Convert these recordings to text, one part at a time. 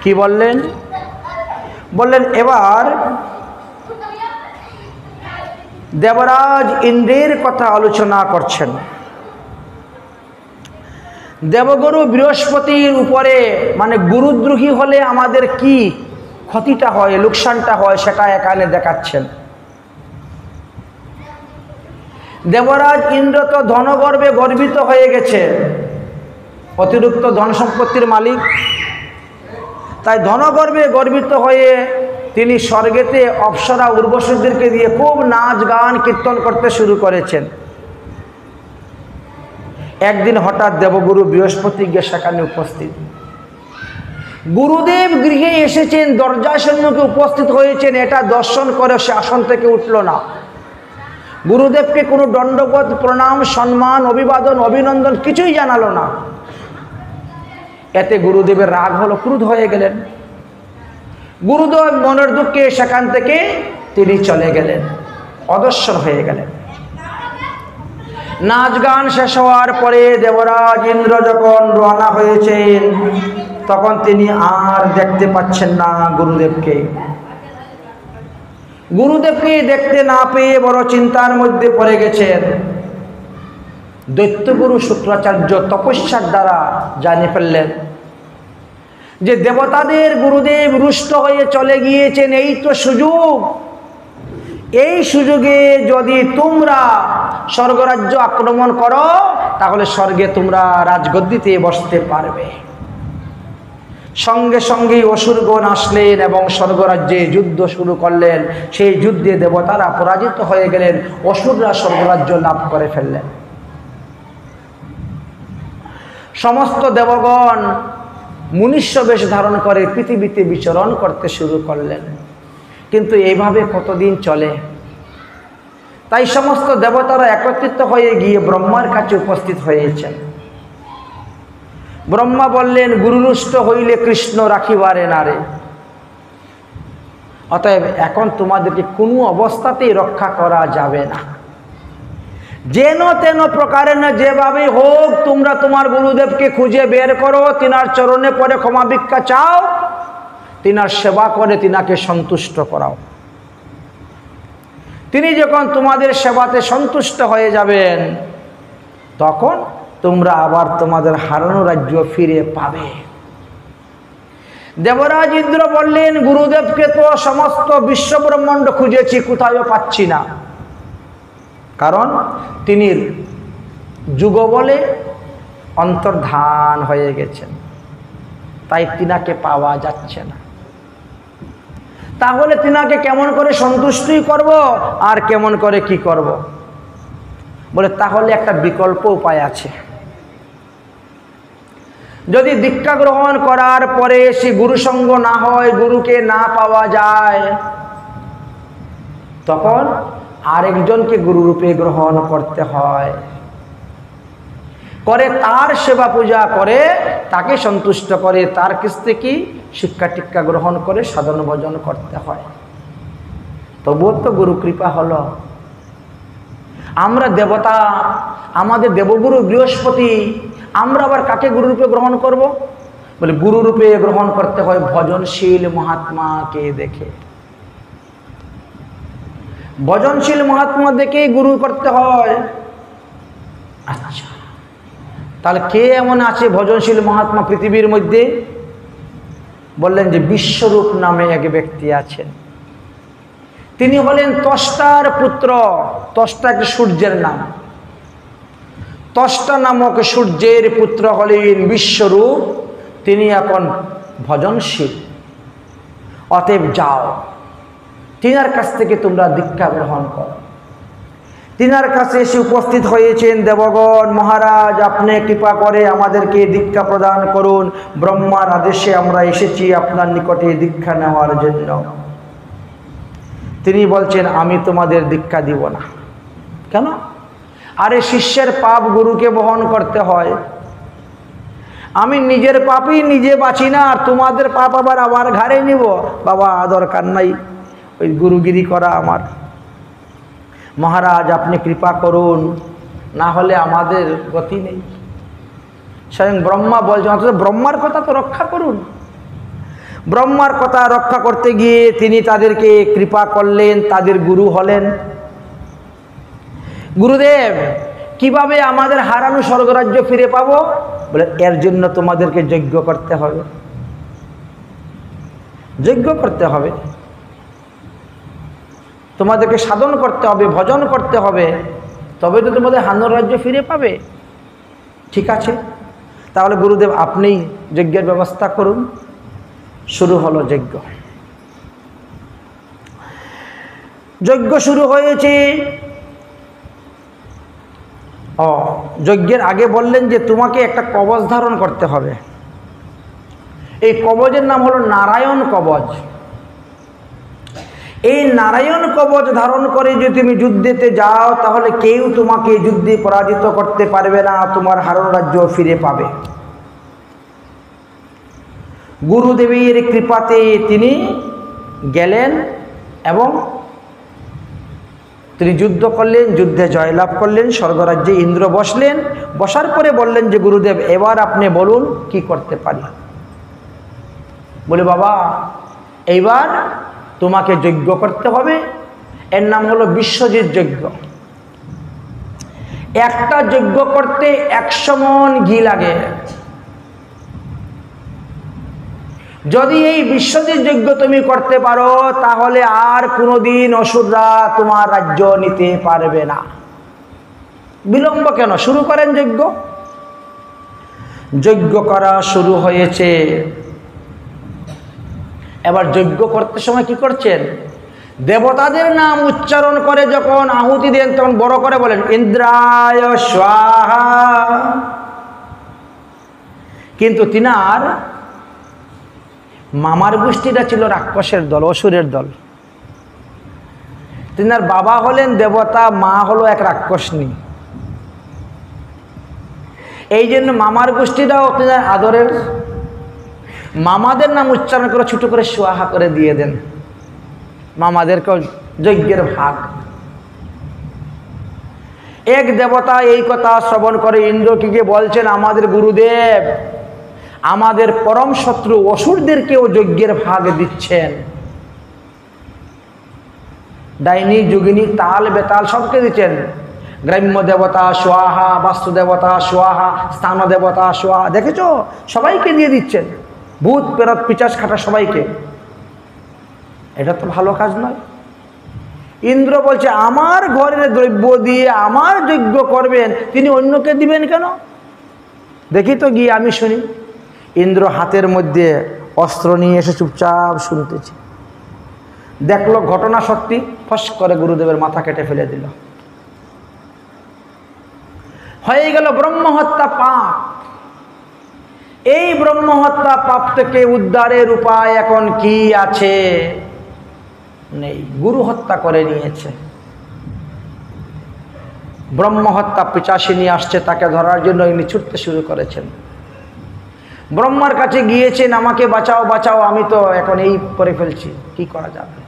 কি বললেন? বললেন এবার দেবরাজ ইন্দ্রের কথা আলোচনা করছেন। দেবগুরু বৃহস্পতির উপরে মানে গুরুদ্রোহী হলে আমাদের কি ক্ষতিটা হয়, লোকসানটা হয়, সেটা এখানে দেখাচ্ছেন। দেবরাজ ইন্দ্র তো ধনগর্বে গর্বিত হয়ে গেছে, অতিরিক্ত ধন সম্পত্তির মালিক। তাই ধনগর্বে গর্বিত হয়ে তিনি স্বর্গেতে অপ্সরা উর্বশীদেরকে দিয়ে খুব নাচ গান কীর্তন করতে শুরু করেছেন। একদিন হঠাৎ দেবগুরু বৃহস্পতি গিয়ে সেখানে উপস্থিত। গুরুদেব গৃহে এসেছেন, দরজার সম্মুখে উপস্থিত হয়েছেন, এটা দর্শন করে সে আসন থেকে উঠল না। গুরুদেবকে কোনো দণ্ডবোধ, প্রণাম, সম্মান, অভিবাদন, অভিনন্দন কিছুই জানালো না। এতে গুরুদেবের রাগ হলো, ক্রুদ্ধ হয়ে গেলেন। গুরুদেব মনের দুঃখে সেখান থেকে তিনি চলে গেলেন, অদর্শন হয়ে গেলেন। নাচ গান শেষ হওয়ার পরে দেবরাজ ইন্দ্র যখন রওনা হয়েছেন, তখন তিনি আর দেখতে পাচ্ছেন না গুরুদেবকে। গুরুদেবকে দেখতে না পেয়ে বড় চিন্তার মধ্যে পড়ে গেছেন। দৈত্যগুরু শুক্রাচার্য তপস্যার দ্বারা জানিয়ে ফেললেন যে দেবতাদের গুরুদেব রুষ্ট হয়ে চলে গিয়েছেন, এই তো সুযোগ। এই সুযোগে যদি তোমরা স্বর্গরাজ্য আক্রমণ করো, তাহলে স্বর্গে তোমরা রাজগদ্দিতে বসতে পারবে। সঙ্গে সঙ্গে অসুরগণ আসলেন এবং স্বর্গরাজ্যে যুদ্ধ শুরু করলেন। সেই যুদ্ধে দেবতারা পরাজিত হয়ে গেলেন, অসুররা স্বর্গরাজ্য লাভ করে ফেললেন। সমস্ত দেবগণ মনুষ্য বেশ ধারণ করে পৃথিবীতে বিচরণ করতে শুরু করলেন। কিন্তু এইভাবে কতদিন চলে? তাই সমস্ত দেবতারা একত্রিত হয়ে গিয়ে ব্রহ্মার কাছে উপস্থিত হয়েছেন। ব্রহ্মা বললেন, গুরুরুষ্ট হইলে কৃষ্ণ রাখিবারে নারে। অতএব এখন তোমাদেরকে কোনো অবস্থাতেই রক্ষা করা যাবে না। যেন তেন প্রকারে না, যেভাবে হোক তোমরা তোমার গুরুদেবকে খুঁজে বের করো, তিনার চরণে পড়ে ক্ষমা ভিক্ষা চাও, তিনার সেবা করে তিনাকে সন্তুষ্ট করাও। তিনি যখন তোমাদের সেবাতে সন্তুষ্ট হয়ে যাবেন, তখন তোমরা আবার তোমাদের হারানো রাজ্য ফিরে পাবে। দেবরাজ ইন্দ্র বললেন, গুরুদেবকে তো সমস্ত বিশ্বব্রহ্মাণ্ড খুঁজেছি, কোথাও পাচ্ছি না। কারণ তিনি যুগবলে অন্তর্ধান হয়ে গেছেন, তাই তিনাকে পাওয়া যাচ্ছে না। তাহলে তিনাকে কেমন করে সন্তুষ্টি করব আর কেমন করে কি করব? বলে তাহলে একটা বিকল্প উপায় আছে। যদি দীক্ষা গ্রহণ করার পরে সে গুরুসঙ্গ না হয়, গুরুকে না পাওয়া যায়, তখন আরেকজনকে গুরুরূপে গ্রহণ করতে হয়, করে তার সেবা পূজা করে, তাকে সন্তুষ্ট করে, তার কাছ থেকে শিক্ষা টিক্ষা গ্রহণ করে সাধন ভজন করতে হয়। তবুও তো গুরু কৃপা হলো। আমরা দেবতা, আমাদের দেবগুরু বৃহস্পতি, আমরা আবার কাকে গুরুরূপে গ্রহণ করব? বলে গুরুরূপে গ্রহণ করতে হয় ভজনশীল মহাত্মাকে দেখে। ভজনশীল মহাত্মা দেখেই গুরু করতে হয়। আচ্ছা, তাহলে কে এমন আছে ভজনশীল মহাত্মা পৃথিবীর মধ্যে? বললেন যে বিশ্বরূপ নামে এক ব্যক্তি আছেন। তিনি হলেন ত্বষ্টার পুত্র। ত্বষ্টা একটি সূর্যের নাম। ত্বষ্টা নামক সূর্যের পুত্র হলেন বিশ্বরূপ। তিনি এখন ভজনশীল। অতএব যাও, তিনার কাছ থেকে তোমরা দীক্ষা গ্রহণ করো। তিনার কাছে এসে উপস্থিত হয়েছেন দেবগণ, মহারাজ আপনি কৃপা করে আমাদেরকে দীক্ষা প্রদান করুন। ব্রহ্মার আদেশে আমরা এসেছি আপনার নিকটে দীক্ষা নেওয়ার জন্য। তিনি বলছেন, আমি তোমাদের দীক্ষা দিব না। কেন? আরে শিষ্যের পাপ গুরুকে বহন করতে হয়। আমি নিজের পাপই নিজে বাঁচি না, আর তোমাদের পাপ আবার আমার ঘাড়ে নিব? বাবা দরকার নাই ওই গুরুগিরি করা আমার। মহারাজ আপনি কৃপা করুন, না হলে আমাদের গতি নেই। স্বয়ং ব্রহ্মা বলছেন, অথচ ব্রহ্মার কথা তো রক্ষা করুন। ব্রহ্মার কথা রক্ষা করতে গিয়ে তিনি তাদেরকে কৃপা করলেন, তাদের গুরু হলেন। গুরুদেব, কিভাবে আমাদের হারানো স্বর্গরাজ্য ফিরে পাবো? বলে, এর জন্য তোমাদেরকে যজ্ঞ করতে হবে, যজ্ঞ করতে হবে, তোমাদেরকে সাধন করতে হবে, ভজন করতে হবে, তবে তো তোমাদের হারানো রাজ্য ফিরে পাবে। ঠিক আছে, তাহলে গুরুদেব আপনিই যজ্ঞের ব্যবস্থা করুন। শুরু হলো যজ্ঞ। যজ্ঞ শুরু হয়েছে। যজ্ঞের আগে বললেন যে তোমাকে একটা কবচ ধারণ করতে হবে। এই কবচের নাম হলো নারায়ণ কবচ। এই নারায়ণ কবচ ধারণ করে যদি তুমি যুদ্ধেতে যাও, তাহলে কেউ তোমাকে যুদ্ধে পরাজিত করতে পারবে না, তোমার হারানো রাজ্য ফিরে পাবে। গুরুদেবের কৃপাতে তিনি গেলেন এবং তিনি যুদ্ধ করলেন, যুদ্ধে জয়লাভ করলেন, স্বর্গরাজ্যে ইন্দ্র বসলেন। বসার পরে বললেন যে গুরুদেব, এবার আপনি বলুন কি করতে পারি। বলে, বাবা, এইবার তোমাকে যজ্ঞ করতে হবে। এর নাম হলো বিশ্বজিৎ যজ্ঞ। একটা যজ্ঞ করতে 100 মণ ঘি লাগে। যদি এই বিশ্বজিৎ যজ্ঞ তুমি করতে পারো, তাহলে আর কোনোদিন অসুররা তোমার রাজ্য নিতে পারবে না। বিলম্ব কেন? শুরু করেন যজ্ঞ। যজ্ঞ করা শুরু হয়েছে। এবার যজ্ঞ করতে সময় কি করছেন? দেবতাদের নাম উচ্চারণ করে যখন আহুতি দেন, তখন বড় করে বলেন ইন্দ্রায় স্বাহা। কিন্তু তিনার মামার গোষ্ঠীটা ছিল রাক্ষসের দল, অসুরের দল। তিনার বাবা হলেন দেবতা, মা হলো এক রাক্ষসনী। এই জন্য মামার গোষ্ঠীটাও তিনার আদরের। মামাদের নাম উচ্চারণ করে ছোট করে সোয়াহা করে দিয়ে দেন, মামাদেরকেও যজ্ঞের ভাগ। এক দেবতা এই কথা শ্রবণ করে ইন্দ্রকে গিয়ে বলছেন, আমাদের গুরুদেব আমাদের পরম শত্রু অসুরদেরকেও যজ্ঞের ভাগ দিচ্ছেন। ডাইনি যোগিনী তাল বেতাল সবকে দিচ্ছেন। গ্রাম্য দেবতা সোয়াহা, বাস্তু দেবতা সোয়াহা, স্থান দেবতা সোয়াহা, দেখেছো? সবাইকে দিয়ে দিচ্ছেন, ভূত প্রেরত পিচাস খাটা সবাইকে। এটা তো ভালো কাজ নয়। ইন্দ্র বলছে, আমার ঘরের দ্রব্য দিয়ে আমার যজ্ঞ করবেন, তিনি অন্যকে দিবেন কেন? দেখি তো গিয়ে আমি শুনি। ইন্দ্র হাতের মধ্যে অস্ত্র নিয়ে এসে চুপচাপ শুনতেছে। দেখলো ঘটনা সত্যি, ফস করে গুরুদেবের মাথা কেটে ফেলে দিল। হয়ে গেল ব্রহ্মহত্যা পাপ। এই ব্রহ্মহত্যা পাপ থেকে উদ্ধারের উপায় এখন কি আছে? নেই। গুরু হত্যা করে নিয়েছে। ব্রহ্মহত্যা পিশাচিনী আসছে, তাকে ধরার জন্য ইনি ছুটতে শুরু করেছেন। ব্রহ্মার কাছে গিয়েছেন, আমাকে বাঁচাও বাঁচাও, আমি তো এখন এই করে ফেলছি, কি করা যাবে?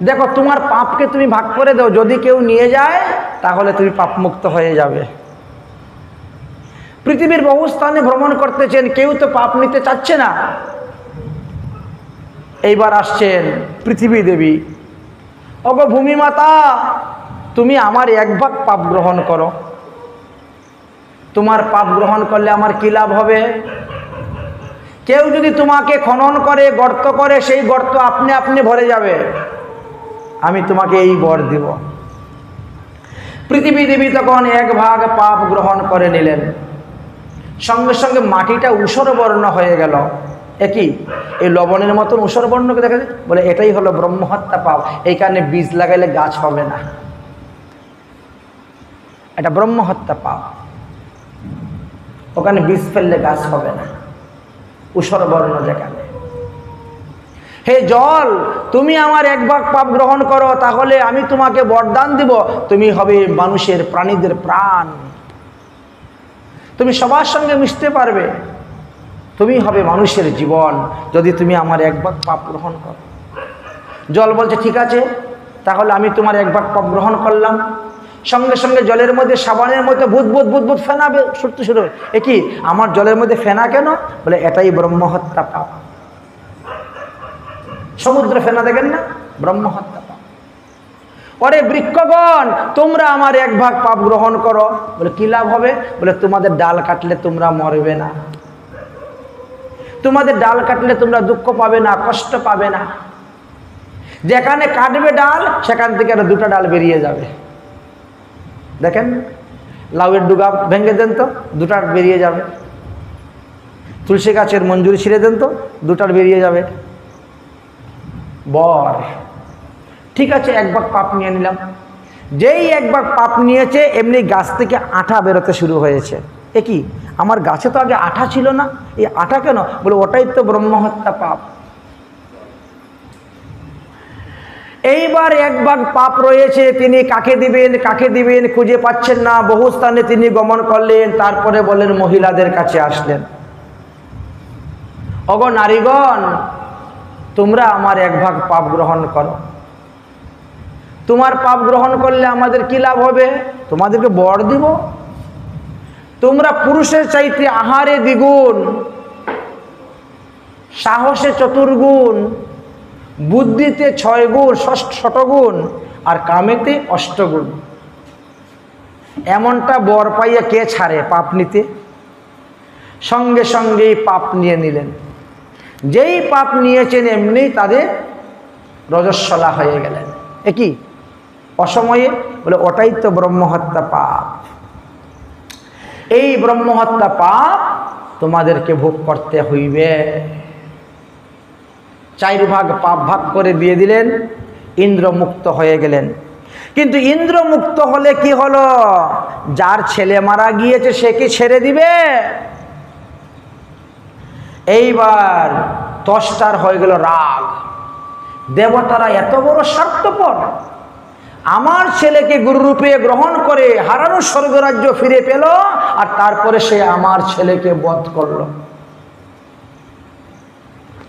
দেখো, তোমার পাপকে তুমি ভাগ করে দাও, যদি কেউ নিয়ে যায় তাহলে তুমি পাপ মুক্ত হয়ে যাবে। পৃথিবীর বহু স্থানে ভ্রমণ করতেছেন, কেউ তো পাপ নিতে চাচ্ছে না। এইবার আসছেন পৃথিবী দেবী। ওগো ভূমি মাতা, তুমি আমার 1 ভাগ পাপ গ্রহণ করো। তোমার পাপ গ্রহণ করলে আমার কি লাভ হবে? কেউ যদি তোমাকে খনন করে, গর্ত করে, সেই গর্ত আপনি আপনি ভরে যাবে। আমি তোমাকে এই বর দিব। পৃথিবী দেবী তখন 1 ভাগ পাপ গ্রহণ করে নিলেন। সঙ্গে সঙ্গে মাটিটা ঊষর বর্ণ হয়ে গেল। একই এই লবণের মতন ঊষর বর্ণকে দেখা যায়, বলে এটাই হলো ব্রহ্মহত্যা পাপ। এই কারণে বীজ লাগাইলে গাছ হবে না, এটা ব্রহ্মহত্যা পাপ। ওখানে বীজ ফেললে গাছ হবে না, ঊষর বর্ণ যেখানে। হে জল, তুমি আমার 1 ভাগ পাপ গ্রহণ করো, তাহলে আমি তোমাকে বরদান দিব, তুমি হবে মানুষের, প্রাণীদের প্রাণ, তুমি সবার সঙ্গে মিশতে পারবে, তুমি হবে মানুষের জীবন, যদি তুমি আমার 1 ভাগ পাপ গ্রহণ করো। জল বলছে, ঠিক আছে, তাহলে আমি তোমার 1 ভাগ পাপ গ্রহণ করলাম। সঙ্গে সঙ্গে জলের মধ্যে সাবানের মধ্যে ভূত ভূত ভূত ভূত ফেনা ছুটতে শুরু। এ কি আমার জলের মধ্যে ফেনা কেন? বলে এটাই ব্রহ্মহত্যা পাপ। সমুদ্রে ফেনা দেখেন না? ব্রহ্মহত্যা পাপ। ওরে বৃক্ষগণ, তোমরা আমার এক ভাগ পাপ গ্রহণ করো। বলে কি লাভ হবে? বলে তোমাদের ডাল কাটলে তোমরা মরবে না, তোমাদের ডাল কাটলে তোমরা দুঃখ পাবে না, কষ্ট পাবে না। যেখানে কাটবে ডাল সেখান থেকে আরো দুটা ডাল বেরিয়ে যাবে। দেখেন লাউয়ের ডুগা ভেঙে দেন তো দুটার বেরিয়ে যাবে। তুলসী গাছের মঞ্জুরি ছিঁড়ে দেন তো দুটার বেরিয়ে যাবে। বর ঠিক আছে, এক ভাগ পাপ নিয়ে নিলাম। যেই এক ভাগ পাপ নিয়েছে এমনি গাছ থেকে আঠা বেরোতে শুরু হয়েছে। এ কি আমার গাছে তো আগে আঠা ছিল না, এই আঠা কেন? বলে ওটাই তো ব্রহ্মহত্যা পাপ। এইবার এক ভাগ পাপ রয়েছে, তিনি কাকে দিবেন কাকে দিবেন খুঁজে পাচ্ছেন না। বহু স্থানে তিনি গমন করলেন, তারপরে বলেন মহিলাদের কাছে আসলেন, ওগো নারীগণ, তোমরা আমার এক ভাগ পাপ গ্রহণ করো। তোমার পাপ গ্রহণ করলে আমাদের কি লাভ হবে? তোমাদেরকে বর দিব। তোমরা পুরুষের চাইতে আহারে দ্বিগুণ, সাহসে চতুর্গুণ, বুদ্ধিতে 6 গুণ, শতগুণ, আর কামেতে 8 গুণ। এমনটা বর পাইয়া কে ছাড়ে পাপ নিতে? সঙ্গে সঙ্গেই পাপ নিয়ে নিলেন। যেই পাপ নিয়েছেন এমনি তাদের রজস্বলা হয়ে গেলেন। এ কি অসময়ে? বলে ওটাই তো ব্রহ্মহত্যা পাপ। এই ব্রহ্মহত্যা পাপ তোমাদেরকে ভোগ করতে হইবে। 4 ভাগ পাপ ভাগ করে দিয়ে দিলেন, ইন্দ্র মুক্ত হয়ে গেলেন। কিন্তু ইন্দ্র মুক্ত হলে কি হলো? যার ছেলে মারা গিয়েছে সে কি ছেড়ে দিবে? এইবার ত্বষ্টার হয়ে গেল রাগ। দেবতারা এত বড় স্বার্থপর, আমার ছেলেকে গুরুরূপে গ্রহণ করে হারানো স্বর্গরাজ্য ফিরে পেল, আর তারপরে সে আমার ছেলেকে বধ করল।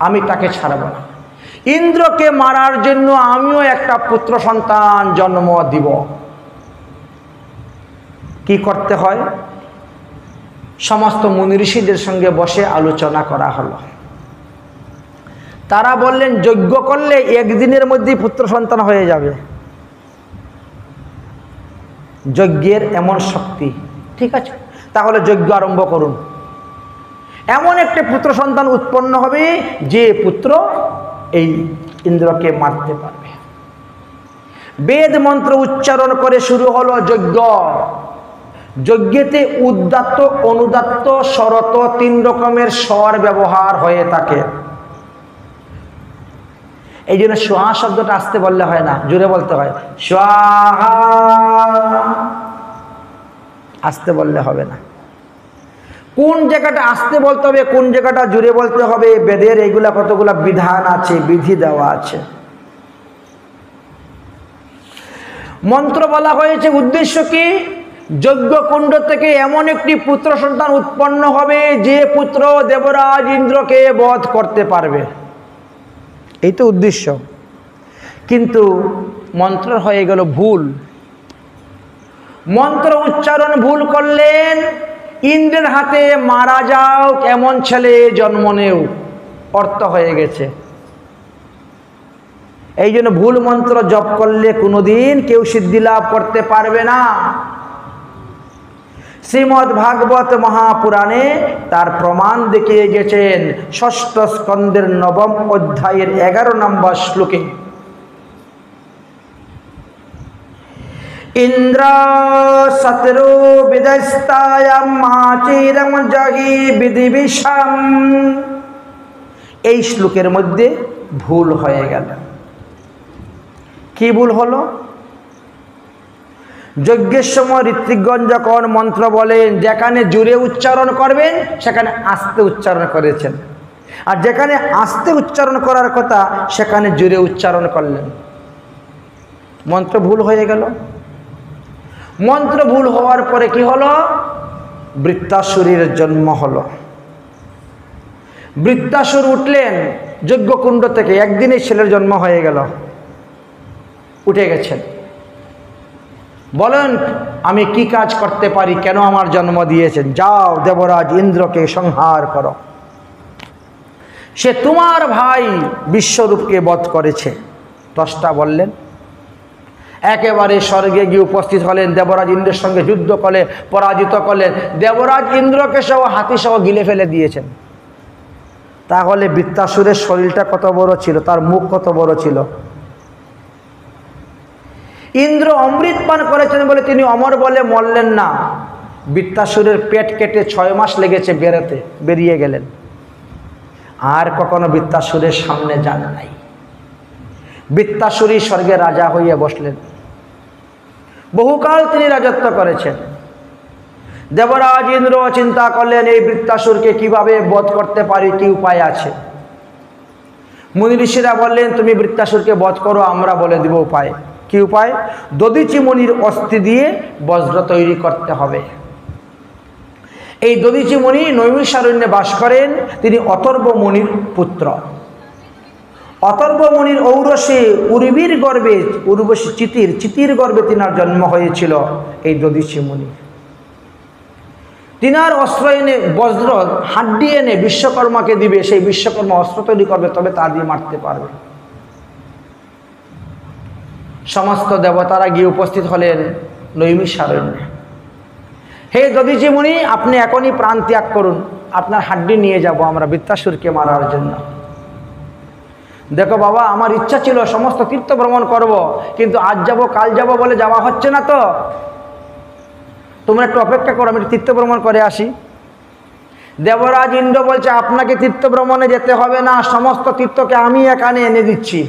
আমি তাকে ছাড়ব না। ইন্দ্রকে মারার জন্য আমিও একটা পুত্র সন্তান জন্ম দিব। কি করতে হয়? সমস্ত মুনি ঋষিদের সঙ্গে বসে আলোচনা করা হলো। তারা বললেন যজ্ঞ করলে 1 দিনের মধ্যেই পুত্র সন্তান হয়ে যাবে। যজ্ঞের এমন শক্তি। ঠিক আছে, তাহলে যজ্ঞ আরম্ভ করুন। এমন একটা পুত্র সন্তান উৎপন্ন হবে যে পুত্র এই ইন্দ্রকে মারতে পারবে। বেদ মন্ত্র উচ্চারণ করে শুরু হলো যজ্ঞ। যজ্ঞেতে উদাত্ত, অনুদাত্ত, শরত 3 রকমের স্বর ব্যবহার হয়ে থাকে। এই জন্য স্বাহা শব্দটা আসতে বললে হয় না, জোরে বলতে হয়। স্বাহা আসতে বললে হবে না। কোন জায়গাটা আসতে বলতে হবে, কোন জায়গাটা জোরে বলতে হবে, বেদের এইগুলা কতগুলা বিধান আছে, বিধি দেওয়া আছে। মন্ত্র বলা হয়েছে উদ্দেশ্য কি? যজ্ঞকুণ্ড থেকে এমন একটি পুত্র সন্তান উৎপন্ন হবে যে পুত্র দেবরাজ ইন্দ্রকে বধ করতে পারবে। এই তো উদ্দেশ্য। কিন্তু মন্ত্র হয়ে গেল ভুল। মন্ত্র উচ্চারণ ভুল করলেন, ইন্দ্রের হাতে মারা যাও এমন ছেলে জন্ম নেও অর্থ হয়ে গেছে। এই জন্য ভুল মন্ত্র জপ করলে কোনোদিন কেউ সিদ্ধি লাভ করতে পারবে না। শ্রীমদ্ ভাগবত মহাপুরাণে তার প্রমাণ দেখিয়ে গেছেন 6ষ্ঠ স্কন্দের 9ম অধ্যায়ের 11 নম্বর শ্লোকে। ইন্দ্র সতরো বিদস্তায়াম মাচিরম জহি বিধিবিষাম। এই শ্লোকের মধ্যে ভুল হয়ে গেল। কি ভুল হলো? যজ্ঞের সময় ঋত্বিকগণ যখন মন্ত্র বলেন, যেখানে জোরে উচ্চারণ করবেন সেখানে আস্তে উচ্চারণ করেছেন, আর যেখানে আস্তে উচ্চারণ করার কথা সেখানে জোরে উচ্চারণ করলেন। মন্ত্র ভুল হয়ে গেল। মন্ত্র ভুল হওয়ার পরে কি হলো? বৃত্তাসুরের জন্ম হলো। বৃত্তাসুর উঠলেন যজ্ঞকুণ্ড থেকে, একদিনে ছেলের জন্ম হয়ে গেল, উঠে গেছেন। বলেন আমি কি কাজ করতে পারি, কেন আমার জন্ম দিয়েছেন? যাও দেবরাজ ইন্দ্রকে সংহার করো, সে তোমার ভাই বিশ্বরূপকে বধ করেছে। ত্বষ্টা বললেন, একেবারে স্বর্গে গিয়ে উপস্থিত হলেন, দেবরাজ ইন্দ্রের সঙ্গে যুদ্ধ করলে পরাজিত করলেন, দেবরাজ ইন্দ্রকে সহ হাতি সহ গিলে ফেলে দিয়েছেন। তাহলে বৃত্তাসুরের শরীরটা কত বড় ছিল, তার মুখ কত বড় ছিল। ইন্দ্র অমৃত পান করেছেন বলে তিনি অমর বলে মরলেন না, বৃত্তাসুরের পেট কেটে 6 মাস লেগেছে বেরিয়ে গেলেন। আর কখনো বৃত্তাসুরের সামনে যান নাই। বৃত্তাসুরই স্বর্গে রাজা হইয়া বসলেন, বহুকাল তিনি রাজত্ব করেছেন। দেবরাজ ইন্দ্র চিন্তা করলেন এই বৃত্তাসুরকে কিভাবে বধ করতে পারি, কি উপায় আছে। মুনি ঋষিরা বললেন তুমি বৃত্তাসুরকে বধ করো, আমরা বলে দিব উপায়। কি উপায়? দধিচি মুনির অস্থি দিয়ে বজ্র তৈরি করতে হবে। এই দধিচি মুনি নৈমিষারণ্যে বাস করেন, তিনি অথর্ব মুনির পুত্র। অথর্ব মুনির ঔরসে উর্বীর গর্ভে, উর্বশী চিতির গর্ভে তিনার জন্ম হয়েছিল এই দধিচি মুনি। তিনার অস্ত্র এনে বজ্র হাড্ডি এনে বিশ্বকর্মাকে দিবে, সেই বিশ্বকর্মা অস্ত্র তৈরি করবে, তবে তা দিয়ে মারতে পারবে। সমস্ত দেবতারা গিয়ে উপস্থিত হলেন নৈমিষারণ্যে। হে দধিচি মুনি, আপনি এখনই প্রাণ ত্যাগ করুন, আপনার হাড্ডি নিয়ে যাব আমরা বৃত্তাসুরকে মারার জন্য। দেখো বাবা, আমার ইচ্ছা ছিল সমস্ত তীর্থ ভ্রমণ করব, কিন্তু আজ যাব কাল যাব বলে যাওয়া হচ্ছে না। তো তোমরা একটু অপেক্ষা করো, আমি তীর্থ ভ্রমণ করে আসি। দেবরাজ ইন্দ্র বলছে আপনাকে তীর্থ ভ্রমণে যেতে হবে না, সমস্ত তীর্থকে আমি এখানে এনে দিচ্ছি।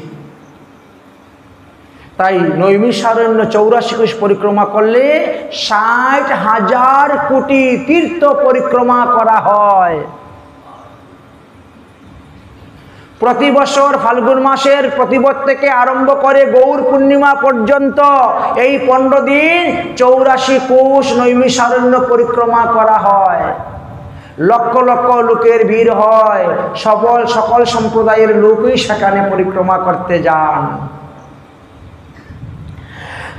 তাই নৈমিষারণ্য 84 কোষ পরিক্রমা করলে 60,000 কোটি তীর্থ পরিক্রমা করা হয়। প্রতি বছর ফাল্গুন মাসের প্রতিপদ থেকে আরম্ভ করে গৌর পূর্ণিমা পর্যন্ত এই 15 দিন 84 কোষ নৈমিষারণ্য পরিক্রমা করা হয়। লক্ষ লক্ষ লোকের ভিড় হয়, সকল সম্প্রদায়ের লোকই সেখানে পরিক্রমা করতে যান।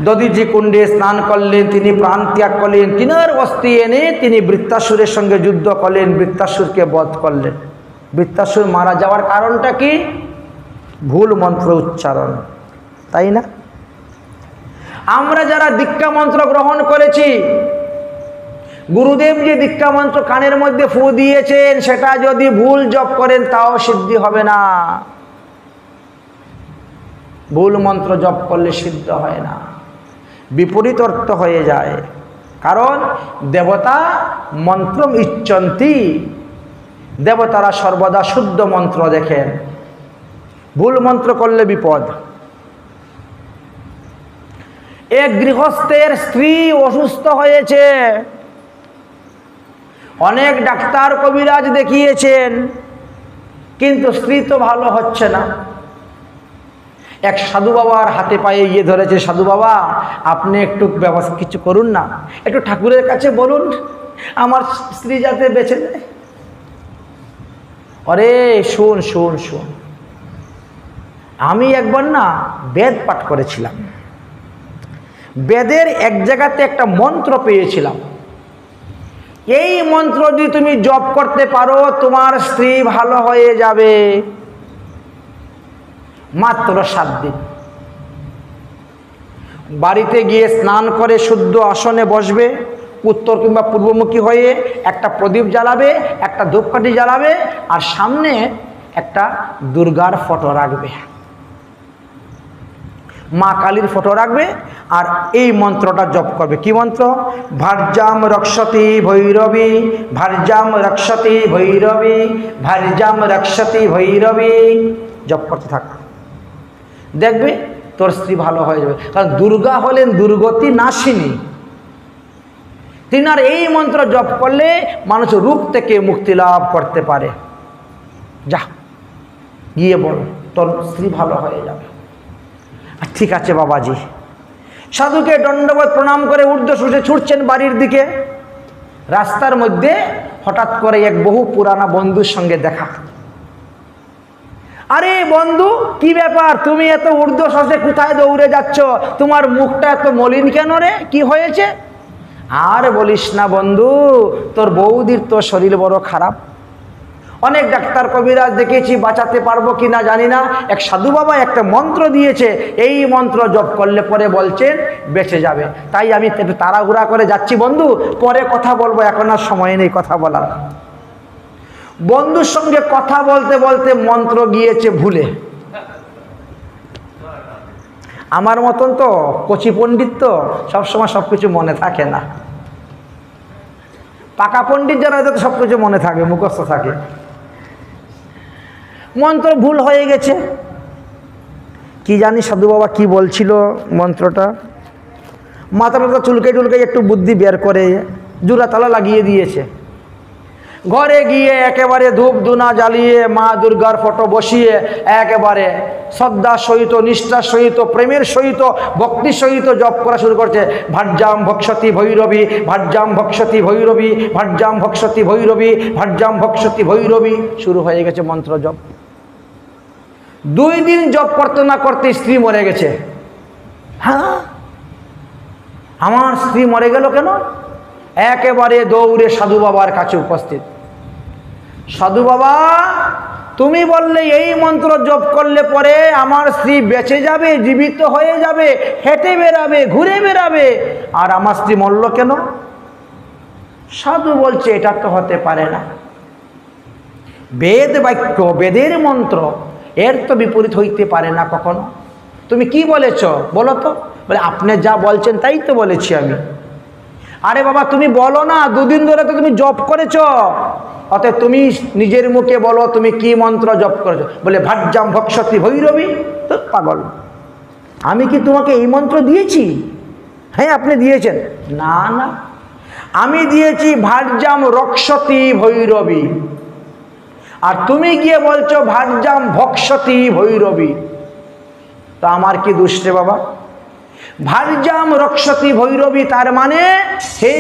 দধিচি কুণ্ডে স্নান করলেন, তিনি প্রাণ ত্যাগ করলেন, তিনার অস্থি এনে তিনি বৃত্তাসুরের সঙ্গে যুদ্ধ করলেন, বৃত্তাসুরকে বধ করলেন। বৃত্তাসুর মারা যাওয়ার কারণটা কি? ভুল মন্ত্র উচ্চারণ, তাই না? আমরা যারা দীক্ষা মন্ত্র গ্রহণ করেছি, গুরুদেব যে দীক্ষা মন্ত্র কানের মধ্যে ফু দিয়েছেন, সেটা যদি ভুল জপ করেন তাও সিদ্ধি হবে না। ভুল মন্ত্র জপ করলে সিদ্ধ হয় না, বিপরীত অর্থ হয়ে যায়। কারণ দেবতা মন্ত্রম ইচ্ছন্তি, দেবতারা সর্বদা শুদ্ধ মন্ত্র দেখেন, ভুল মন্ত্র করলে বিপদ। এক গৃহস্থের স্ত্রী অসুস্থ হয়েছে, অনেক ডাক্তার কবিরাজ দেখিয়েছেন, কিন্তু স্ত্রী তো ভালো হচ্ছে না। এক সাধু বাবার হাতে পায়ে গিয়ে ধরেছে, সাধু বাবা আপনি একটু ব্যবস্থা কিছু করুন না, একটু ঠাকুরের কাছে বলুন আমার স্ত্রী যাতে বেঁচে যায়। আরে শোন শোন শোন, আমি একবার না বেদ পাঠ করেছিলাম, বেদের এক জায়গাতে একটা মন্ত্র পেয়েছিলাম, এই মন্ত্র যদি তুমি জপ করতে পারো তোমার স্ত্রী ভালো হয়ে যাবে। মাত্র 7 দিন। বাড়িতে গিয়ে স্নান করে শুদ্ধ আসনে বসবে, উত্তর কিংবা পূর্বমুখী হয়ে একটা প্রদীপ জ্বালাবে, একটা ধূপকাঠি জ্বালাবে, আর সামনে একটা দুর্গার ফটো রাখবে, মা কালীর ফটো রাখবে, আর এই মন্ত্রটা জপ করবে। কি মন্ত্র? ভার্যাম রক্ষতি ভৈরবী, ভার্যাম রক্ষতি ভৈরবী, ভার্যাম রক্ষতি ভৈরবী, জপ করতে থাক, দেখবে তোর স্ত্রী ভালো হয়ে যাবে। কারণ দুর্গা হলেন দুর্গতি নাশিনী, তিনার এই মন্ত্র জপ করলে মানুষ রূপ থেকে মুক্তি লাভ করতে পারে। যা গিয়ে বল তোর স্ত্রী ভালো হয়ে যাবে। ঠিক আছে বাবাজি। সাধুকে দণ্ডবত প্রণাম করে ঊর্ধ্বশ্বাসে ছুটছেন বাড়ির দিকে। রাস্তার মধ্যে হঠাৎ করে এক বহু পুরানা বন্ধুর সঙ্গে দেখা। আরে বন্ধু, কি ব্যাপার, তুমি এত ঊর্ধ্বশ্বাসে কোথায় দৌড়ে যাচ্ছ? তোমার মুখটা এত মলিন কেন রে? কি হয়েছে? আর বলিস না বন্ধু, তোর বৌদির তো শরীর বড় খারাপ। অনেক ডাক্তার কবিরাজ দেখেছি, বাঁচাতে পারবো কি না জানি না। এক সাধু বাবা একটা মন্ত্র দিয়েছে, এই মন্ত্র জপ করলে পরে বলছেন বেঁচে যাবে। তাই আমি একটু তাড়াহুড়া করে যাচ্ছি বন্ধু, পরে কথা বলবো, এখন আর সময় নেই কথা বলার। বন্ধুর সঙ্গে কথা বলতে বলতে মন্ত্র গিয়েছে ভুলে। আমার মতন তো কচি পণ্ডিত, তো সবসময় সব কিছু মনে থাকে না। পাকা পণ্ডিত যারা হয়তো সব কিছু মনে থাকে, মুখস্থ থাকে। মন্ত্র ভুল হয়ে গেছে। কি জানি সাধু বাবা কি বলছিল মন্ত্রটা, মাথাটা চুলকে টুলকে একটু বুদ্ধি বের করে জোড়া তালা লাগিয়ে দিয়েছে। ঘরে গিয়ে একেবারে ধূপ ধুনা জ্বালিয়ে মা দুর্গার ফটো বসিয়ে একেবারে শ্রদ্ধা সহিত, নিষ্ঠার সহিত, প্রেমের সহিত, ভক্তির সহিত জপ করা শুরু করছে। ভার্যাম ভক্ষতি ভৈরবী, ভার্যাম ভক্ষতি ভৈরবী, ভার্যাম ভক্ষতি ভৈরবী, ভার্যাম ভক্ষতি ভৈরবী, শুরু হয়ে গেছে মন্ত্র জপ। 2 দিন জপ করতে না করতে স্ত্রী মরে গেছে। হ্যাঁ, আমার স্ত্রী মরে গেল কেন? একেবারে দৌড়ে সাধু বাবার কাছে উপস্থিত। সাধু বাবা, তুমি বললে এই মন্ত্র জপ করলে পরে আমার স্ত্রী বেঁচে যাবে, জীবিত হয়ে যাবে, হেঁটে বেড়াবে, ঘুরে বেড়াবে, আর আমার স্ত্রী মরল কেন? সাধু বলছে এটা তো হতে পারে না। বেদ বাক্য, বেদের মন্ত্র, এর তো বিপরীত হইতে পারে না কখনো। তুমি কি বলেছ বলো তো? বলে আপনি যা বলছেন তাই তো বলেছি আমি। আরে বাবা, তুমি বলো না, 2 দিন ধরে তো তুমি জপ করেছ, অতএব তুমি নিজের মুখে বলো তুমি কি মন্ত্র জপ করেছো। বলে ভার্যাম ভক্ষতি ভৈরবী। তো পাগল, আমি কি তোমাকে এই মন্ত্র দিয়েছি? হ্যাঁ আপনি দিয়েছেন। না না, আমি দিয়েছি ভার্যাম রক্ষতি ভৈরবী, আর তুমি গিয়ে বলছো ভার্যাম ভক্ষতি ভৈরবী। তো আমার কি দোষ রে বাবা? ভার্যাম রক্ষতি ভৈরবী তার মানে হে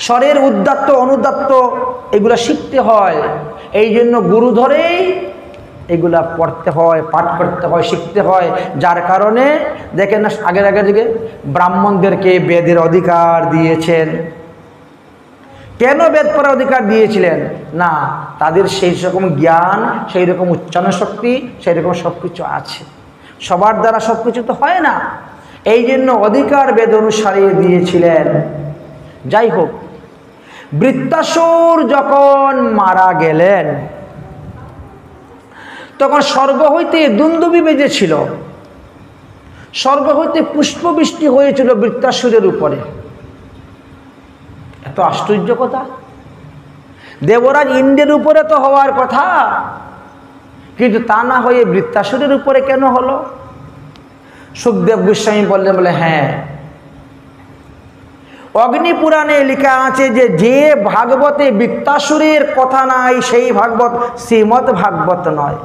স্বরের উদ্দাত্ত অনুদাত্ত এগুলা শিখতে হয়। এই জন্য গুরু ধরেই এগুলা পড়তে হয়, পাঠ করতে হয়, শিখতে হয়। যার কারণে দেখেন না, আগের আগের দিকে ব্রাহ্মণদেরকে বেদের অধিকার দিয়েছেন। কেন বেদ পড়ার অধিকার দিয়েছিলেন? না, তাদের সেই রকম জ্ঞান, সেই রকম উচ্চারণ শক্তি, সেই রকম সব কিছু আছে। সবার দ্বারা সব কিছু তো হয় না, এই জন্য অধিকার বেদ অনুসারে দিয়েছিলেন। যাই হোক, বৃত্তাসুর যখন মারা গেলেন তখন স্বর্গ হইতে দুন্দুবি বেজেছিল, স্বর্গ হইতে পুষ্পবৃষ্টি হয়েছিল বৃত্তাসুরের উপরে। এত আশ্চর্য কথা! দেবরাজ ইন্দ্রের উপরে তো হওয়ার কথা, কিন্তু তা না হয়ে বৃত্তাসুরের উপরে কেন হলো? সুখদেব গোস্বামী বললেন, বলে হ্যাঁ, অগ্নিপুরাণে লেখা আছে যে যে ভাগবতে বৃত্তাসুরের কথা নাই সেই ভাগবত শ্রীমদ্ ভাগবত নয়।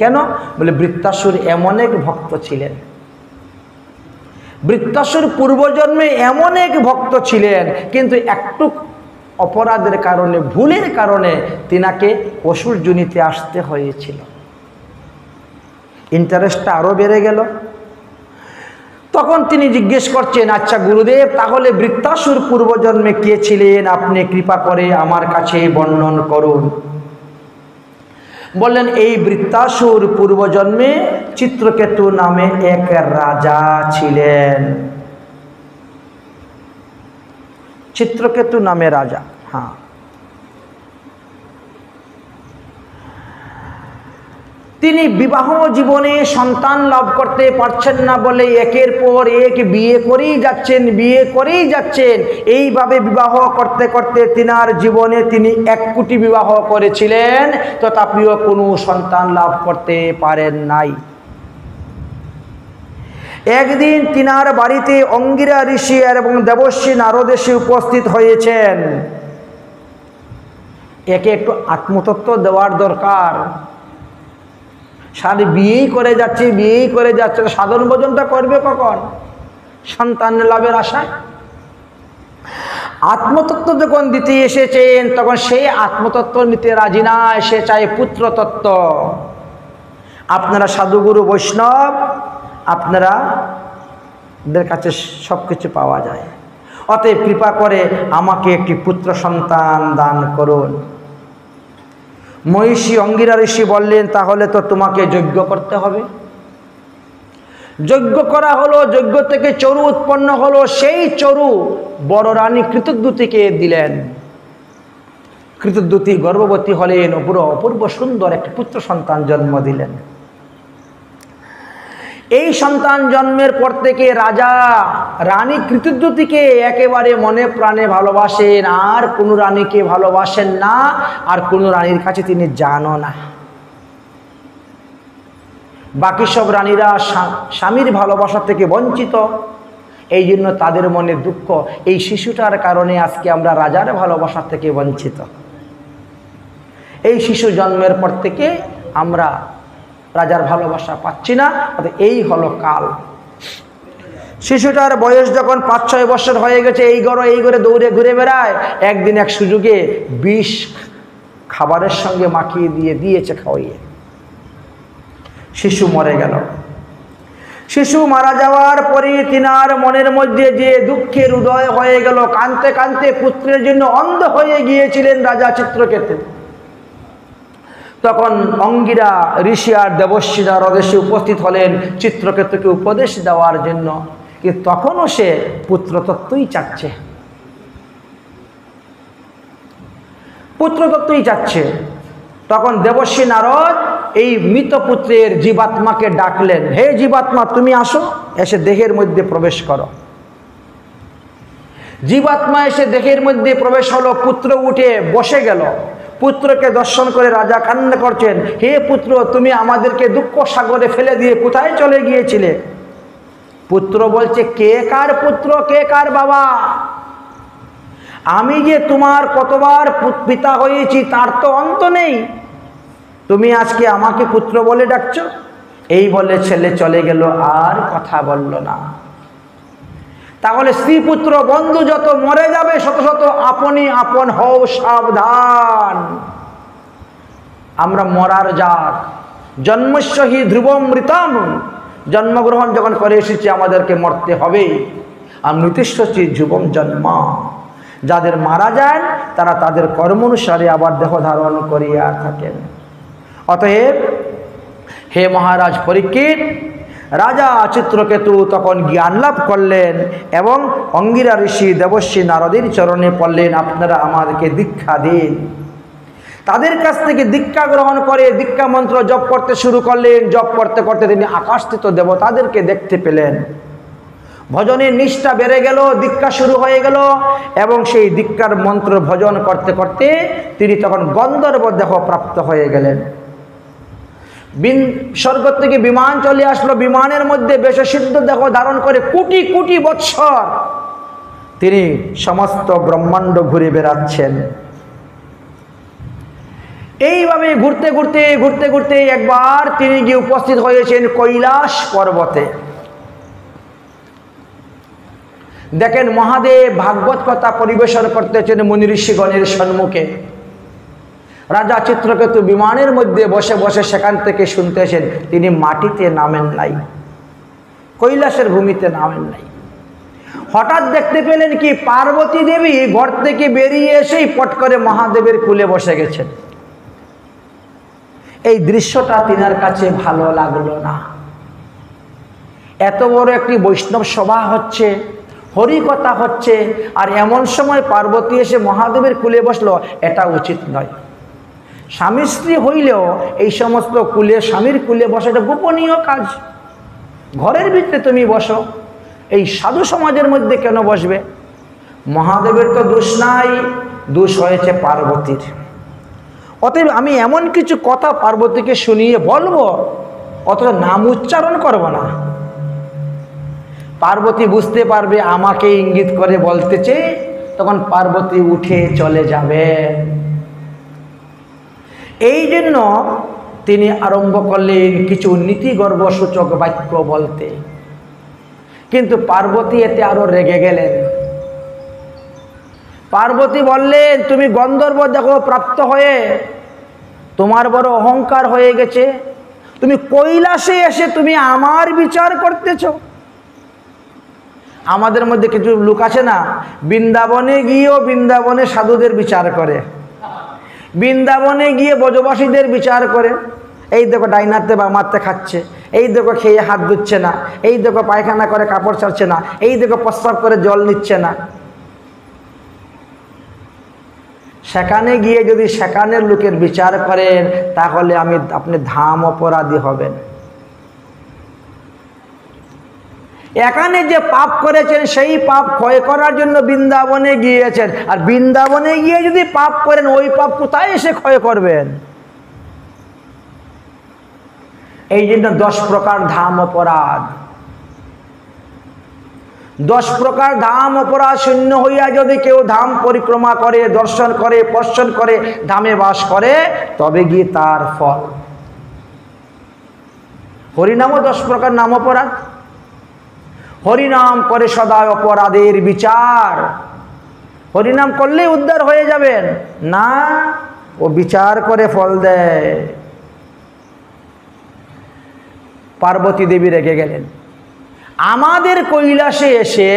কেন? বলে বৃত্তাসুর এমন এক ভক্ত ছিলেন, বৃত্তাসুর পূর্বজন্মে এমন এক ভক্ত ছিলেন, কিন্তু একটু অপরাধের কারণে, ভুলের কারণে তিনাকে অসুর যোনিতে আসতে হয়েছিল। ইন্টারেস্টটা আরো বেড়ে গেল। তখন তিনি জিজ্ঞেস করছেন, আচ্ছা গুরুদেব, তাহলে বৃত্তাসুর পূর্বজন্মে কে ছিলেন? আপনি কৃপা করে আমার কাছে বর্ণন করুন। বললেন, এই বৃত্তাসুর পূর্বজন্মে চিত্রকেতু নামে এক রাজা ছিলেন। চিত্রকেতু নামে রাজা। হ্যাঁ, তিনি বিবাহ জীবনে সন্তান লাভ করতে পারছেন না বলে একের পর এক বিয়ে করেই যাচ্ছেন। এইভাবে বিবাহ করতে করতে তিনার জীবনে তিনি 1 কোটি বিবাহ করেছিলেন, তথাপিও কোনো সন্তান লাভ করতে পারেন নাই। একদিন তিনার বাড়িতে অঙ্গিরা ঋষি এবং দেবর্ষি নারদ এসে উপস্থিত হয়েছেন। একে একটু আত্মতত্ত্ব দেওয়ার দরকার। সারি বিয়েই করে যাচ্ছে, সাধন ভোজনটা করবে কখন? সন্তান লাভের আশায়। আত্মতত্ত্ব যখন দিতে এসেছেন তখন সেই আত্মতত্ত্ব নিতে রাজি না, সে চায় পুত্রতত্ত্ব। আপনারা সাধুগুরু বৈষ্ণব, আপনাদের কাছে সব কিছু পাওয়া যায়, অতএব কৃপা করে আমাকে একটি পুত্র সন্তান দান করুন। মহিষী অঙ্গিরা ঋষি বললেন, তাহলে তো তোমাকে যজ্ঞ করতে হবে। যজ্ঞ করা হলো, যজ্ঞ থেকে চরু উৎপন্ন হলো। সেই চরু বড় রানী কৃতদ্যুতিকে দিলেন। কৃতদ্যুতি গর্ভবতী হলেন, অপূর্ব সুন্দর একটি পুত্র সন্তান জন্ম দিলেন। এই সন্তান জন্মের পর থেকে রাজা রানী কৃতদ্যুতিকে একেবারে মনে প্রাণে ভালোবাসেন, আর কোনো রানীকে ভালোবাসেন না, আর কোনো রানীর কাছে তিনি যানও না। বাকি সব রানীরা স্বামীর ভালোবাসা থেকে বঞ্চিত, এই জন্য তাদের মনে দুঃখ। এই শিশুটার কারণে আজকে আমরা রাজার ভালোবাসা থেকে বঞ্চিত। এই শিশু জন্মের পর থেকে আমরা রাজার ভালোবাসা পাচ্ছি না। এই হলো কাল। শিশুটার বয়স যখন 5-6 বছর হয়ে গেছে, এই ঘরে দৌড়ে ঘুরে বেড়ায়। একদিন এক সুযোগে বিষ খাবারের সঙ্গে মাখিয়ে দিয়েছে খাওয়িয়ে। শিশু মরে গেল। শিশু মারা যাওয়ার পরে তিনার মনের মধ্যে যে দুঃখের উদয় হয়ে গেল। কাঁদতে কাঁদতে পুত্রের জন্য অন্ধ হয়ে গিয়েছিলেন রাজা চিত্রকেতু। তখন অঙ্গিরা ঋষি আর দেবর্ষিরা রদেশে উপস্থিত হলেন চিত্রকেতুকে উপদেশ দেওয়ার জন্য। কিন্তু তখনও সে পুত্রতত্ত্বই চাচ্ছে। তখন দেবর্ষি নারদ এই মৃত পুত্রের জীবাত্মাকে ডাকলেন, হে জীবাত্মা, তুমি আসো, এসে দেহের মধ্যে প্রবেশ করো। জীবাত্মা এসে দেহের মধ্যে প্রবেশ হলো। পুত্র উঠে বসে গেল। পুত্রকে দর্শন করে রাজা কান্না করছেন, হে পুত্র, তুমি আমাদেরকে দুঃখ সাগরে ফেলে দিয়ে কোথায় চলে গিয়েছিলে? পুত্র বলছে, কে কার পুত্র, কে কার বাবা? আমি যে তোমার কতবার পিতা হয়েছি তার তো অন্ত নেই, তুমি আজকে আমাকে পুত্র বলে ডাকছো? এই বলে ছেলে চলে গেল, আর কথা বলল না। তাহলে স্ত্রী পুত্র বন্ধু যত মরে যাবে, শত শত আপনি আপন হও সাবধান। আমরা মরার জাত, জন্মস্য হি ধ্রুবম মৃতম। জন্মগ্রহণ যখন করে এসেছি আমাদেরকে মরতে হবে। আর মৃত্যুষ্যচি ধ্রুবম জন্ম। যাদের মারা যান তারা তাদের কর্ম অনুসারে আবার দেহ ধারণ করিয়া থাকেন। অতএব হে মহারাজ পরীক্ষিত, রাজা চিত্রকেতু তখন জ্ঞান লাভ করলেন এবং অঙ্গিরা ঋষি দেবর্ষি নারদের চরণে পড়লেন, আপনারা আমাদেরকে দীক্ষা দিন। তাদের কাছ থেকে দীক্ষা গ্রহণ করে দীক্ষা মন্ত্র জপ করতে শুরু করলেন। জপ করতে করতে তিনি আকাশস্থিত দেবতাদেরকে দেখতে পেলেন। ভজনের নিষ্ঠা বেড়ে গেল, দীক্ষা শুরু হয়ে গেল এবং সেই দীক্ষার মন্ত্র ভজন করতে করতে তিনি তখন গন্ধর্ব দেহ প্রাপ্ত হয়ে গেলেন। স্বর্গ থেকে বিমান চলে আসলো। বিমানের মধ্যে বেশ সিদ্ধ দেহ ধারণ করে কোটি কোটি বৎসর তিনি সমস্ত ব্রহ্মাণ্ড ঘুরে বেড়াচ্ছেন। এইভাবে ঘুরতে ঘুরতে ঘুরতে ঘুরতে একবার তিনি গিয়ে উপস্থিত হয়েছেন কৈলাস পর্বতে। দেখেন মহাদেব ভাগবত কথা পরিবেশন করতেছেন মুনি ঋষিগণের সম্মুখে। রাজা চিত্রকেতু বিমানের মধ্যে বসে বসে সেখান থেকে শুনতেছেন। তিনি মাটিতে নামেন নাই, কৈলাসের ভূমিতে নামেন নাই। হঠাৎ দেখতে পেলেন কি পার্বতী দেবী ঘর থেকে বেরিয়ে এসেই পট করে মহাদেবের কুলে বসে গেছেন। এই দৃশ্যটা তিনার কাছে ভালো লাগলো না। এত বড় একটি বৈষ্ণব সভা হচ্ছে, হরিকথা হচ্ছে, আর এমন সময় পার্বতী এসে মহাদেবের কুলে বসলো, এটা উচিত নয়। স্বামী স্ত্রী হইলেও এই সমস্ত কুলে, স্বামীর কুলে বসা এটা গোপনীয় কাজ। ঘরের ভিতরে তুমি বসো, এই সাধু সমাজের মধ্যে কেন বসবে? মহাদেবের তো দোষ নাই, দোষ হয়েছে পার্বতীর। অতএব আমি এমন কিছু কথা পার্বতীকে শুনিয়ে বলবো, অথচ নাম উচ্চারণ করব না। পার্বতী বুঝতে পারবে আমাকে ইঙ্গিত করে বলতেছে, তখন পার্বতী উঠে চলে যাবে। এই জন্য তিনি আরম্ভ করলেন কিছু নীতিগর্ভ সূচক বাক্য বলতে। কিন্তু পার্বতী এতে আরো রেগে গেলেন। পার্বতী বললেন, তুমি গন্ধর্ব দেখো প্রাপ্ত হয়ে তোমার বড় অহংকার হয়ে গেছে, তুমি কৈলাসে এসে তুমি আমার বিচার করতেছ। আমাদের মধ্যে কিছু লোক আছে না, বৃন্দাবনে গিয়েও বৃন্দাবনে সাধুদের বিচার করে, বৃন্দাবনে গিয়ে ব্রজবাসীদের বিচার করে। এই দেখো ডাইনাতে বা মারতে খাচ্ছে, এই দেখো খেয়ে হাত ধুচ্ছে না, এই দেখো পায়খানা করে কাপড় ছাড়ছে না, এই দেখো প্রস্রাব করে জল নিচ্ছে না। সেখানে গিয়ে যদি সেখানের লোকের বিচার করেন, তাহলে আপনি ধাম অপরাধী হবেন। এখানে যে পাপ করেছেন সেই পাপ ক্ষয় করার জন্য বৃন্দাবনে গিয়েছেন, আর বৃন্দাবনে গিয়ে যদি পাপ করেন, ওই পাপ কোথায় এসে ক্ষয় করবেন? এই জন্য 10 প্রকার ধাম অপরাধ। 10 প্রকার ধাম অপরাধ শূন্য হইয়া যদি কেউ ধাম পরিক্রমা করে, দর্শন করে, স্পর্শন করে, ধামে বাস করে, তবে গিয়ে তার ফল। হরিনামও 10 প্রকার নাম অপরাধ। হরিনাম করে সদা অপরাধের বিচার। হরিনাম করলে উদ্ধার হয়ে যাবেন না, ও বিচার করে ফল দেয়। পার্বতী দেবী রেগে গেলেন, আমাদের কৈলাসে এসে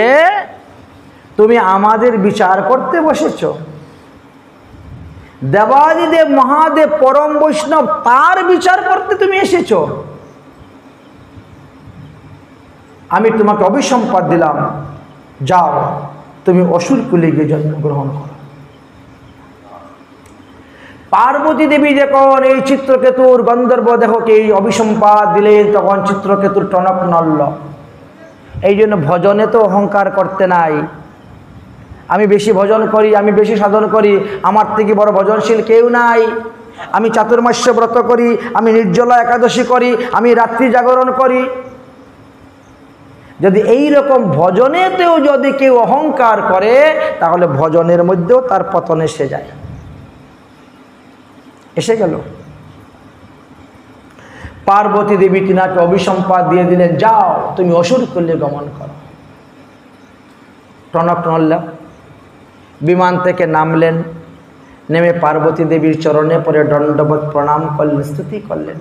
তুমি আমাদের বিচার করতে বসেছ। দেবাদিদেব মহাদেব পরম বৈষ্ণব, তার বিচার করতে তুমি এসেছ। আমি তোমাকে অভিসম্পাদ দিলাম, যাও তুমি অসুর কুলে গিয়ে জন্মগ্রহণ করো। পার্বতী দেবী যখন এই চিত্রকেতুর গন্ধর্ব দেহকে এই অভিসম্পাদ দিলেন, তখন চিত্রকেতুর টনক নড়ল। এই জন্য ভজনে তো অহংকার করতে নাই। আমি বেশি ভজন করি, আমি বেশি সাধন করি, আমার থেকে বড় ভজনশীল কেউ নাই। আমি চাতুর্মাস্য ব্রত করি, আমি নির্জলা একাদশী করি, আমি রাত্রি জাগরণ করি। যদি এই রকম ভজনেতেও যদি কেউ অহংকার করে, তাহলে ভজনের মধ্যেও তার পতন এসে যায়। এসে গেল। পার্বতী দেবী তিনাকে অভিসম্পাদ দিয়ে দিলেন, যাও তুমি অসুর কুলে গমন করো। টনক নড়ল, বিমান থেকে নামলেন, নেমে পার্বতী দেবীর চরণে পরে দণ্ডবত প্রণাম করলেন, স্তুতি করলেন,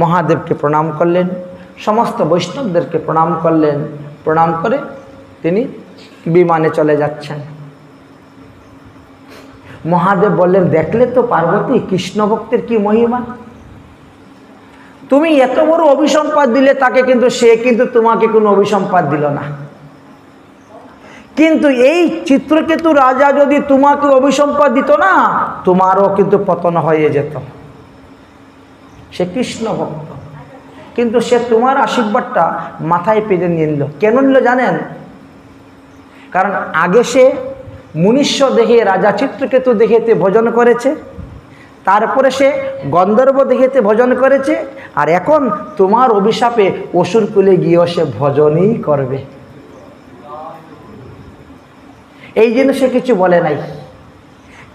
মহাদেবকে প্রণাম করলেন, সমস্ত বৈষ্ণবদেরকে প্রণাম করলেন। প্রণাম করে তিনি বিমানে চলে যাচ্ছেন। মহাদেব বললেন, দেখলে তো পার্বতী, কৃষ্ণ ভক্তের কি মহিমা। তুমি এত বড় অভিসম্পাদ দিলে তাকে, কিন্তু সে কিন্তু তোমাকে কোনো অভিসম্পাদ দিল না। কিন্তু এই চিত্রকেতু রাজা যদি তোমাকে অভিসম্পাদ দিত না, তোমারও কিন্তু পতন হয়ে যেত। সে কৃষ্ণ ভক্ত, কিন্তু সে তোমার আশীর্বাদটা মাথায় পেতে নিয়ে নিল। কেন নিল জানেন? কারণ আগে সে মনুষ্য দেখে, রাজা চিত্রকেতু দেখেতে ভজন করেছে, তারপরে সে গন্ধর্ব দেখেতে ভজন করেছে, আর এখন তোমার অভিশাপে অসুর কুলে গিয়েও সে ভজনই করবে। এই জন্য সে কিছু বলে নাই,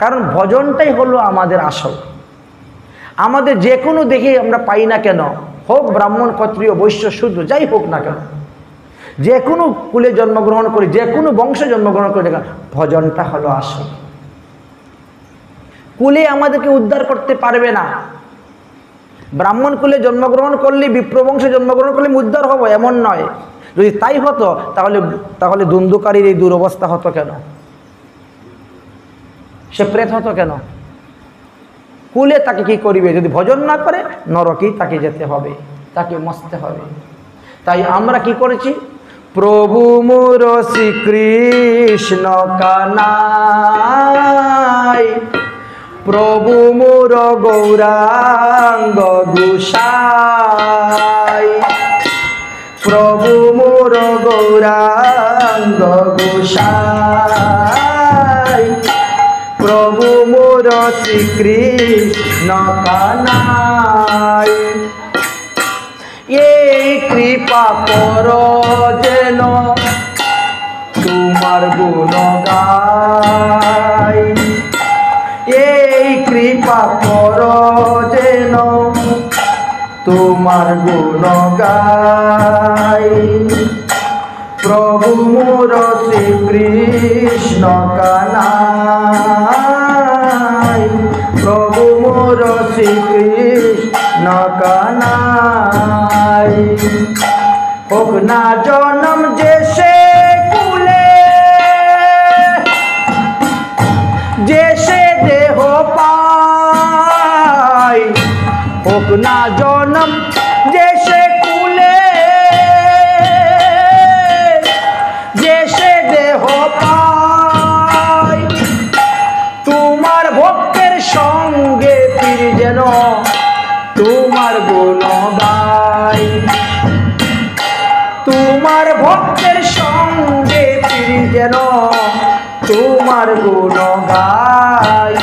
কারণ ভজনটাই হলো আমাদের আসল। আমাদের যে কোনো দেখে আমরা পাই না কেন, হোক ব্রাহ্মণ, ক্ষত্রিয়, বৈশ্য, শূদ্র, যাই হোক না কেন, যে কোনো কুলে জন্মগ্রহণ করি, যে কোনো বংশে জন্মগ্রহণ করি, ভজনটা হলো আসল। কুলে আমাদেরকে উদ্ধার করতে পারবে না। ব্রাহ্মণ কুলে জন্মগ্রহণ করলে, বিপ্রবংশে জন্মগ্রহণ করলে উদ্ধার হবো এমন নয়। যদি তাই হতো তাহলে দুন্দুকারীর এই দুরবস্থা হতো কেন? সে প্রেত হতো কেন? কুলে তাকে কি করিবে? যদি ভজন না করে নরকেই তাকে যেতে হবে, তাকে মরতে হবে। তাই আমরা কি করেছি? প্রভু মোর শ্রীকৃষ্ণ কানাই, প্রভু মোর গৌরাঙ্গ গোসাই, প্রভু মোর গৌরাঙ্গ গোসাই, প্রভু মোর শ্রীকৃষ্ণ কানাই। এই কৃপা কর যেন তোমার গুণ গাই, এই কৃপা কর যেন তোমার গুণ গাই। প্রভু মোর শ্রীকৃষ্ণ কানাই, প্রভু মোর শ্রীকৃষ্ণ কানাই। হোক না জনম যে সে কুলে, যে সে দেহ পাই, হোক না জনম যে সে কুলে, যে সে দেহ পাই। তোমার ভক্তের সঙ্গে ফিরে যেন তোমার গুণ গাই, তোমার ভক্তের সঙ্গে ফিরে যেন তোমার গুণ গাই।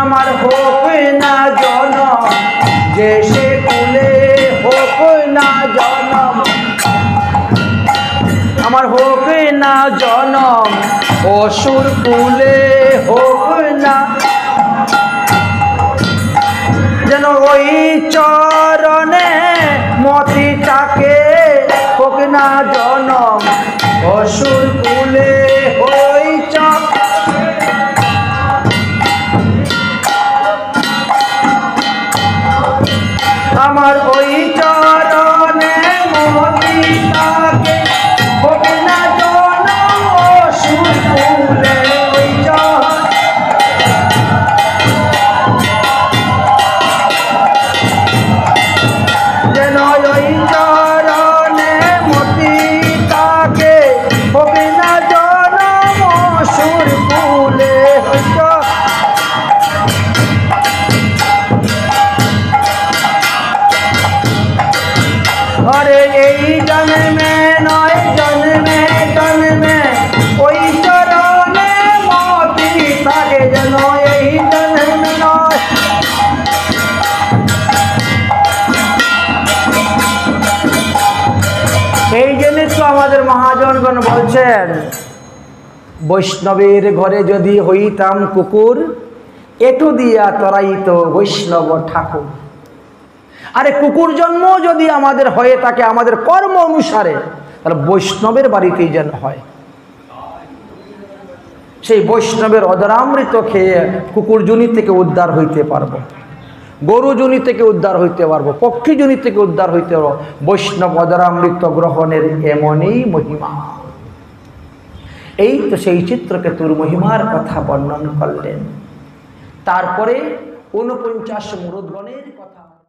আমার হোক না জনম যে সে কুলে, হোক না জনম, আমার হোক না জনম অসুর কুলে, হোক না যেন ওই চরণে মতিটাকে, হোক না জনম অসুর কুলে, ওই আমার ওই চরণে মতিটাকে, হোক না জনম অসুর কুলে, ওই যেন ওই চরণে মতিটাকে, হোক না জনম অসুর কুলে। अरे यही जन्मे नय जन्मे जन्मे ओई चरणे मोती थाके जेन यही जन्मे नय। এই জন্যই তো আমাদের মহাজনগণ বলছেন, বৈষ্ণবের ঘরে যদি হইতাম কুকুর, এটু দিয়া তরাইত বৈষ্ণব ঠাকুর। আরে কুকুর জন্ম যদি আমাদের হয়ে থাকে আমাদের কর্ম অনুসারে, তাহলে বৈষ্ণবের বাড়িতেই যেন হয়। সেই বৈষ্ণবের অদরামৃত খেয়ে কুকুর জুনি থেকে উদ্ধার হইতে পারবো, গরু জুনি থেকে উদ্ধার হইতে পারবো, পক্ষী জুনি থেকে উদ্ধার হইতে পারবো। বৈষ্ণব অদরামৃত গ্রহণের এমনই মহিমা। এই তো সেই চিত্রকেতুর মহিমার কথা বর্ণন করলেন। তারপরে 49 মুরুদগণের কথা।